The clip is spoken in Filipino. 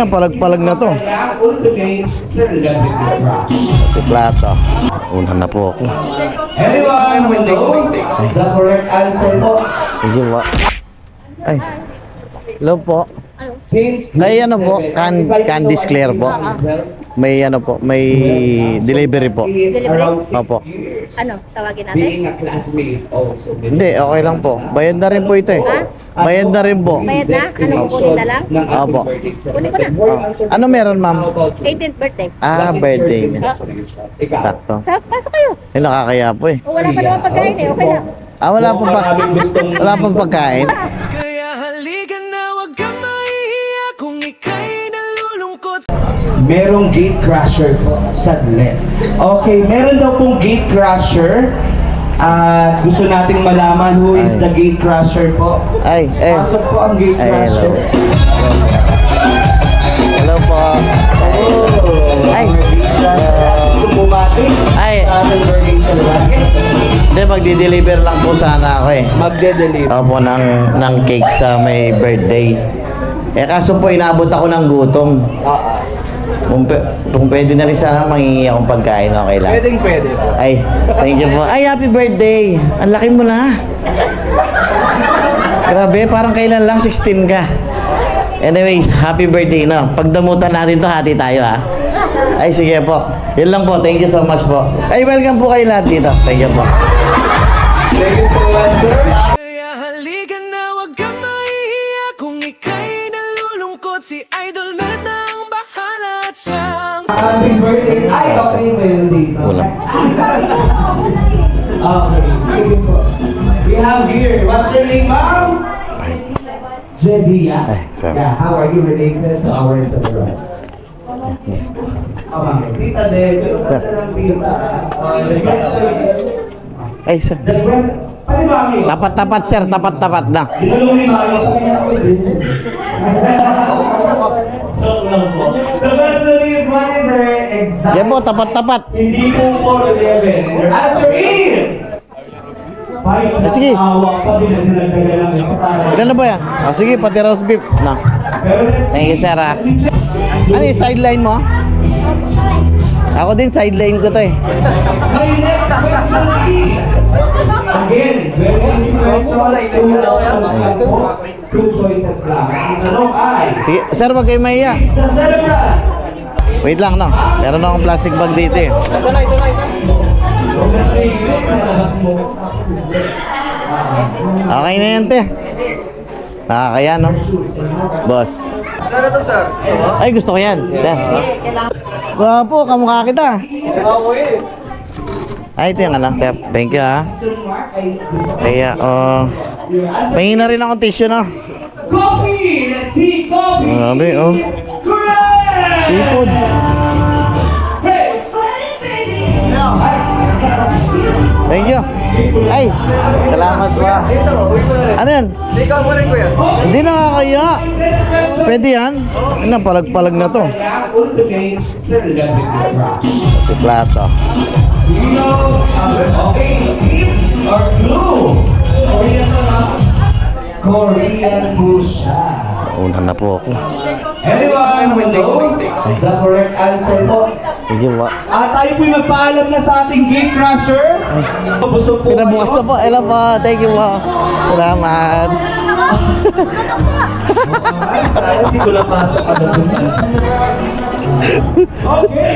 Palag-palag na to. Si Plato. Una na po ako. Anyone who knows the correct answer po? Sige po. Ay. Hello po. Since Ay ano po, Candice Claire po. May ano po, may delivery po. Opo. Ano, tawagin natin? Being a classmate also. Hindi, okay lang po. Bayad na rin po ito eh. Bayad na rin po. Bayad na? Ano, kukunin na lang? Opo. Kunin ko na. Ano meron ma'am? 18th birthday. Ah, birthday niya. Ikaw. Sakto. Pasok kayo. Eh, nakakaya po eh. O, wala pa naman pagkain eh, okay lang. Ah, wala pang pagkain. Kaya halika na, wag kang mahihiya kung ika'y nalulungkot. Merong gate crasher po sa left. Okay, meron daw pong gate crasher. At gusto nating malaman who is the gate crasher po. Ay, Pasok po ang gate Ay, crasher. Hello po. Ay. Gusto bumati? Ay. Sa ating birthday celebration. Hindi, magdi-deliver lang po sana ako eh. Magde-deliver. Opo, ng cake sa may birthday. Eh kaso po, inabot ako ng gutom. Kung pwede na rin sana mangingi akong pagkain, okay lang. Pwede. Ay, thank you po. Ay, happy birthday! Ang laki mo na. Grabe, parang kailan lang 16 ka. Anyways, happy birthday, no? Pagdamutan natin to, hati tayo, ha? Ay, sige po. Yun lang po. Thank you so much po. Ay, welcome po kayo lahat dito. Thank you po. Thank you so much, sir. Kaya halika na, wag kang mahihiya kung ika'y nalulungkot. Si Idol Matt na ang bahala at siyang Happy birthday. Ay, okay, meron dito. Kulang. Okay, sige po. We have here, what's your name, ma'am? Jedia. Ay, sorry. Yeah, how are you related to our celebrant? Okay, tita de, Sir. Ay, sir. Pati ba kami? Tapat-tapat, sir. Tapat-tabat na. Dinulungi ba kayo sa kanya ko din? So lang po. The question is, what is her exact? Yan po, tapat-tapat. Hindi po 4-11. Your answer is... Sige. Ilan na ba yan? Oh, sige, pati roast beef. Na. Thank you, sir. Ano yung sideline mo? Ako din, sideline ko to eh. Again, very easy question. Two choices lang. Ang tanong ay, Sige, sir, wag kayo mahiya. the celebrant. Wait lang, no? Meron akong plastic bag dito eh. Okay na yan, te. Nakakaya, no? Boss. Ano to, sir? Ay, gusto ko yan. Sir. Wapo, kamukha kita. Ay, ito yung ano, sir. Thank you, ha. Kaya, pahingin na rin akong tissue, no? Coffee! Let's see coffee! Grabe, oh. Correct! Seafood. Thank you. Ay, salamat po. Ano yan? Hindi ka mo rin, kuya. Hindi nakakaya. Pwede yan. Ano, palag-palag na to. Si Plato. Okay, tips or clue? Korean food siya. Una na po ako. Anyone who knows the correct answer po? Sige po. Tayo po'y magpaalam na sa ating gate crasher. Busog po Pinabukas na po. Hello po. Thank you po. Salamat. Ay, sayang, hindi ko napasok agad. Okay.